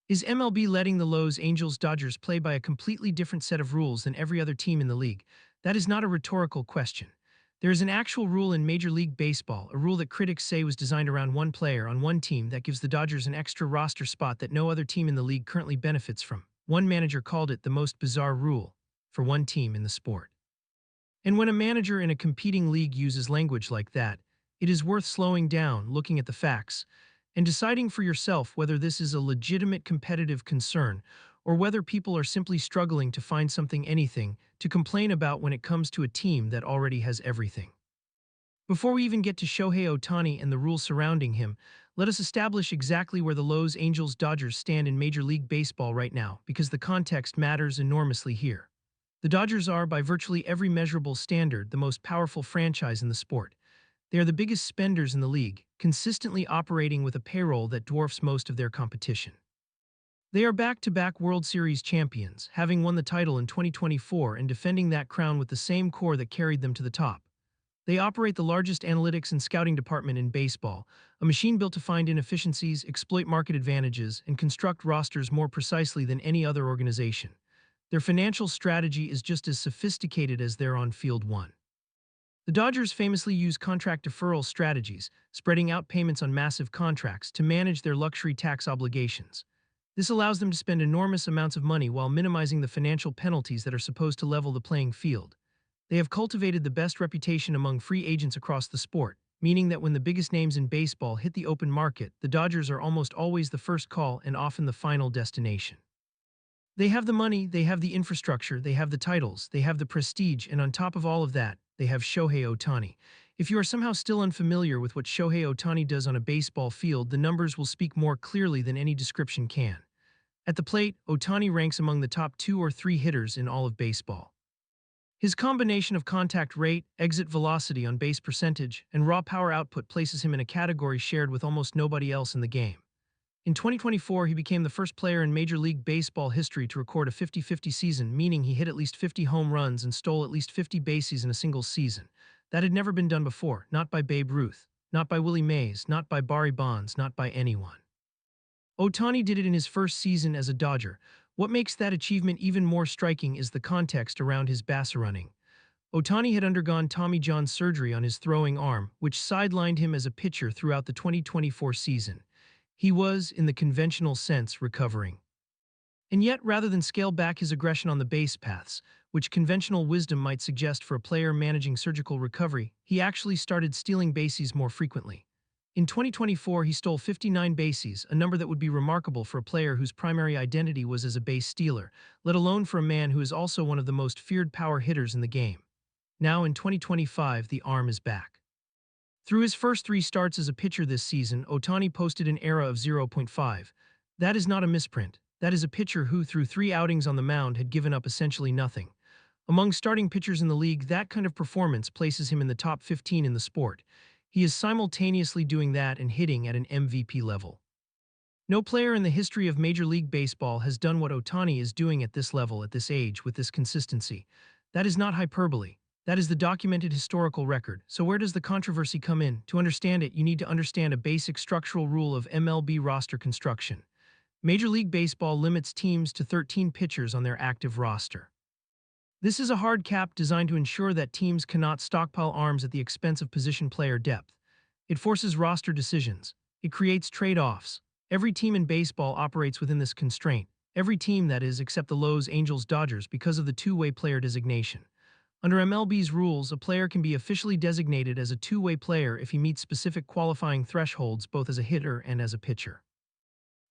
Is MLB letting the Los Angeles Dodgers play by a completely different set of rules than every other team in the league? That is not a rhetorical question. There is an actual rule in Major League Baseball, a rule that critics say was designed around one player on one team that gives the Dodgers an extra roster spot that no other team in the league currently benefits from. One manager called it the most bizarre rule for one team in the sport. And when a manager in a competing league uses language like that, it is worth slowing down, looking at the facts, and deciding for yourself whether this is a legitimate competitive concern or whether people are simply struggling to find anything to complain about when it comes to a team that already has everything. Before we even get to Shohei Ohtani and the rules surrounding him, let us establish exactly where the Los Angeles Dodgers stand in Major League Baseball right now, because the context matters enormously here. The Dodgers are, by virtually every measurable standard, the most powerful franchise in the sport. They are the biggest spenders in the league, consistently operating with a payroll that dwarfs most of their competition. They are back-to-back World Series champions, having won the title in 2024 and defending that crown with the same core that carried them to the top. They operate the largest analytics and scouting department in baseball, a machine built to find inefficiencies, exploit market advantages, and construct rosters more precisely than any other organization. Their financial strategy is just as sophisticated as their on-field one. The Dodgers famously use contract deferral strategies, spreading out payments on massive contracts to manage their luxury tax obligations. This allows them to spend enormous amounts of money while minimizing the financial penalties that are supposed to level the playing field. They have cultivated the best reputation among free agents across the sport, meaning that when the biggest names in baseball hit the open market, the Dodgers are almost always the first call and often the final destination. They have the money, they have the infrastructure, they have the titles, they have the prestige, and on top of all of that, they have Shohei Ohtani. If you are somehow still unfamiliar with what Shohei Ohtani does on a baseball field, the numbers will speak more clearly than any description can. At the plate, Ohtani ranks among the top 2 or 3 hitters in all of baseball. His combination of contact rate, exit velocity on base percentage, and raw power output places him in a category shared with almost nobody else in the game. In 2024, he became the first player in Major League Baseball history to record a 50-50 season, meaning he hit at least 50 home runs and stole at least 50 bases in a single season. That had never been done before, not by Babe Ruth, not by Willie Mays, not by Barry Bonds, not by anyone. Ohtani did it in his first season as a Dodger. What makes that achievement even more striking is the context around his base running. Ohtani had undergone Tommy John surgery on his throwing arm, which sidelined him as a pitcher throughout the 2024 season. He was, in the conventional sense, recovering. And yet, rather than scale back his aggression on the base paths, which conventional wisdom might suggest for a player managing surgical recovery, he actually started stealing bases more frequently. In 2024, he stole 59 bases, a number that would be remarkable for a player whose primary identity was as a base stealer, let alone for a man who is also one of the most feared power hitters in the game. Now, in 2025, the arm is back. Through his first 3 starts as a pitcher this season, Ohtani posted an ERA of 0.5. That is not a misprint. That is a pitcher who, through 3 outings on the mound, had given up essentially nothing. Among starting pitchers in the league, that kind of performance places him in the top 15 in the sport. He is simultaneously doing that and hitting at an MVP level. No player in the history of Major League Baseball has done what Ohtani is doing at this level, at this age, with this consistency. That is not hyperbole. That is the documented historical record. So where does the controversy come in? To understand it, you need to understand a basic structural rule of MLB roster construction. Major League Baseball limits teams to 13 pitchers on their active roster. This is a hard cap designed to ensure that teams cannot stockpile arms at the expense of position player depth. It forces roster decisions. It creates trade-offs. Every team in baseball operates within this constraint. Every team, that is, except the Los Angeles Dodgers, because of the two-way player designation. Under MLB's rules, a player can be officially designated as a two-way player if he meets specific qualifying thresholds both as a hitter and as a pitcher.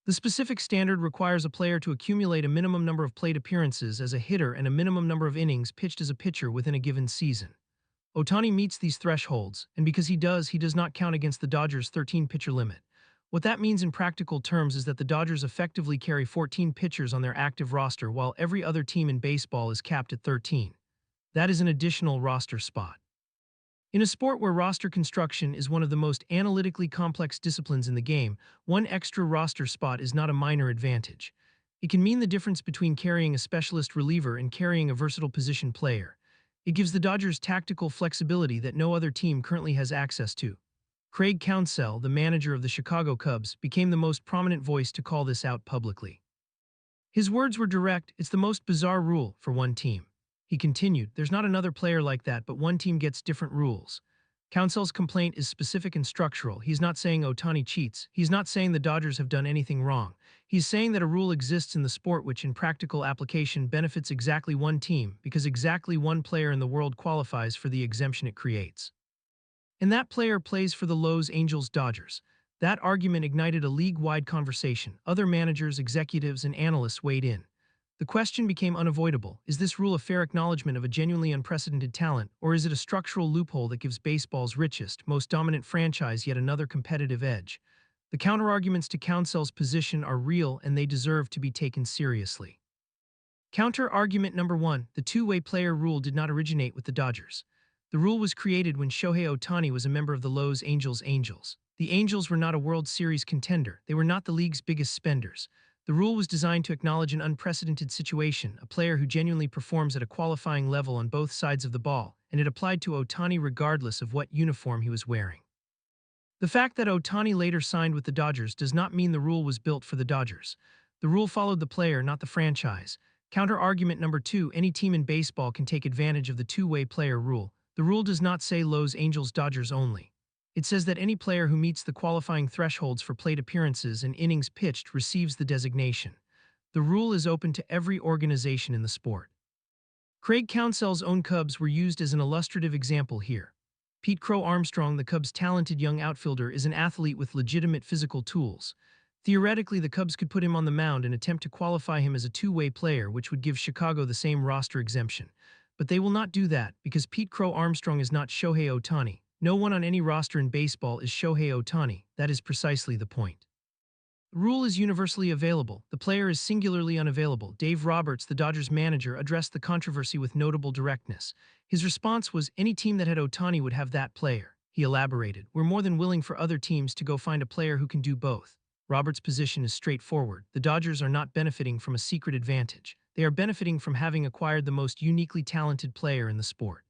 The specific standard requires a player to accumulate a minimum number of plate appearances as a hitter and a minimum number of innings pitched as a pitcher within a given season. Ohtani meets these thresholds, and because he does not count against the Dodgers' 13-pitcher limit. What that means in practical terms is that the Dodgers effectively carry 14 pitchers on their active roster while every other team in baseball is capped at 13. That is an additional roster spot. In a sport where roster construction is one of the most analytically complex disciplines in the game, one extra roster spot is not a minor advantage. It can mean the difference between carrying a specialist reliever and carrying a versatile position player. It gives the Dodgers tactical flexibility that no other team currently has access to. Craig Counsell, the manager of the Chicago Cubs, became the most prominent voice to call this out publicly. His words were direct. It's the most bizarre rule for one team. He continued, there's not another player like that, but one team gets different rules. Counsell's complaint is specific and structural. He's not saying Ohtani cheats. He's not saying the Dodgers have done anything wrong. He's saying that a rule exists in the sport which in practical application benefits exactly one team because exactly one player in the world qualifies for the exemption it creates. And that player plays for the Los Angeles Dodgers. That argument ignited a league-wide conversation. Other managers, executives, and analysts weighed in. The question became unavoidable. Is this rule a fair acknowledgement of a genuinely unprecedented talent, or is it a structural loophole that gives baseball's richest, most dominant franchise yet another competitive edge? The counterarguments to Counsell's position are real and they deserve to be taken seriously. Counter-argument number 1, the two-way player rule did not originate with the Dodgers. The rule was created when Shohei Ohtani was a member of the Los Angeles Angels. The Angels were not a World Series contender. They were not the league's biggest spenders. The rule was designed to acknowledge an unprecedented situation, a player who genuinely performs at a qualifying level on both sides of the ball, and it applied to Ohtani regardless of what uniform he was wearing. The fact that Ohtani later signed with the Dodgers does not mean the rule was built for the Dodgers. The rule followed the player, not the franchise. Counter-argument number 2, any team in baseball can take advantage of the two-way player rule. The rule does not say Los Angeles Dodgers only. It says that any player who meets the qualifying thresholds for plate appearances and innings pitched receives the designation. The rule is open to every organization in the sport. Craig Counsell's own Cubs were used as an illustrative example here. Pete "Crow" Armstrong, the Cubs' talented young outfielder, is an athlete with legitimate physical tools. Theoretically, the Cubs could put him on the mound and attempt to qualify him as a two-way player, which would give Chicago the same roster exemption. But they will not do that because Pete "Crow" Armstrong is not Shohei Ohtani. No one on any roster in baseball is Shohei Ohtani. That is precisely the point. The rule is universally available. The player is singularly unavailable. Dave Roberts, the Dodgers manager, addressed the controversy with notable directness. His response was, any team that had Ohtani would have that player. He elaborated, we're more than willing for other teams to go find a player who can do both. Roberts' position is straightforward. The Dodgers are not benefiting from a secret advantage. They are benefiting from having acquired the most uniquely talented player in the sport.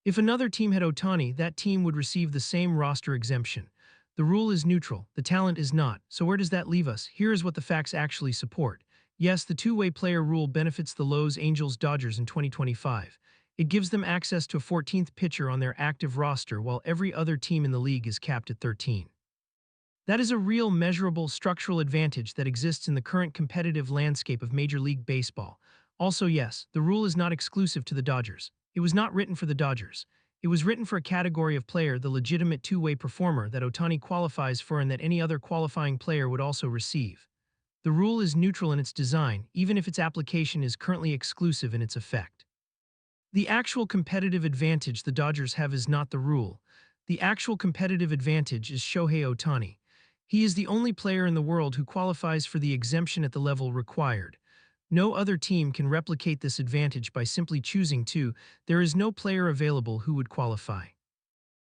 If another team had Ohtani, that team would receive the same roster exemption. The rule is neutral, the talent is not, so where does that leave us? Here is what the facts actually support. Yes, the two-way player rule benefits the Los Angeles Dodgers in 2025. It gives them access to a 14th pitcher on their active roster while every other team in the league is capped at 13. That is a real, measurable, structural advantage that exists in the current competitive landscape of Major League Baseball. Also, yes, the rule is not exclusive to the Dodgers. It was not written for the Dodgers. It was written for a category of player, the legitimate two-way performer that Ohtani qualifies for and that any other qualifying player would also receive. The rule is neutral in its design, even if its application is currently exclusive in its effect. The actual competitive advantage the Dodgers have is not the rule. The actual competitive advantage is Shohei Ohtani. He is the only player in the world who qualifies for the exemption at the level required. No other team can replicate this advantage by simply choosing to. There is no player available who would qualify.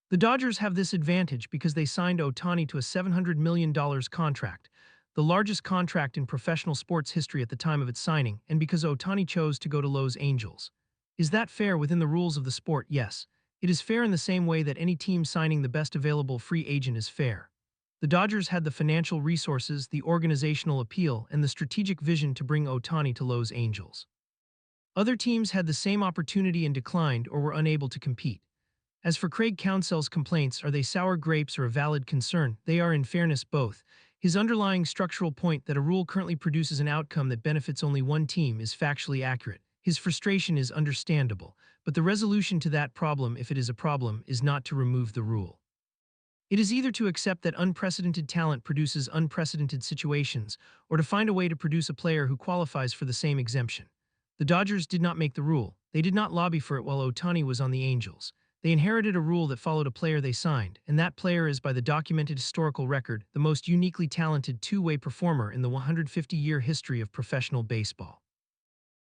The Dodgers have this advantage because they signed Ohtani to a $700 million contract, the largest contract in professional sports history at the time of its signing, and because Ohtani chose to go to Los Angeles. Is that fair within the rules of the sport? Yes. It is fair in the same way that any team signing the best available free agent is fair. The Dodgers had the financial resources, the organizational appeal, and the strategic vision to bring Ohtani to Los Angeles. Other teams had the same opportunity and declined or were unable to compete. As for Craig Counsell's complaints, are they sour grapes or a valid concern? They are, in fairness, both. His underlying structural point that a rule currently produces an outcome that benefits only one team is factually accurate. His frustration is understandable, but the resolution to that problem, if it is a problem, is not to remove the rule. It is either to accept that unprecedented talent produces unprecedented situations, or to find a way to produce a player who qualifies for the same exemption. The Dodgers did not make the rule. They did not lobby for it while Ohtani was on the Angels. They inherited a rule that followed a player they signed, and that player is, by the documented historical record, the most uniquely talented two-way performer in the 150-year history of professional baseball.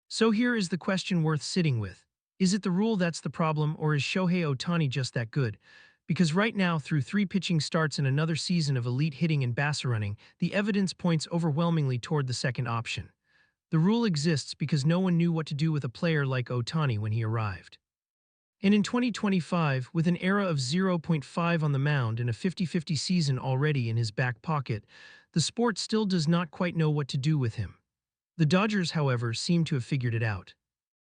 So here is the question worth sitting with. Is it the rule that's the problem, or is Shohei Ohtani just that good? Because right now, through 3 pitching starts and another season of elite hitting and baser running, the evidence points overwhelmingly toward the second option. The rule exists because no one knew what to do with a player like Ohtani when he arrived. And in 2025, with an era of 0.5 on the mound and a 50-50 season already in his back pocket, the sport still does not quite know what to do with him. The Dodgers, however, seem to have figured it out.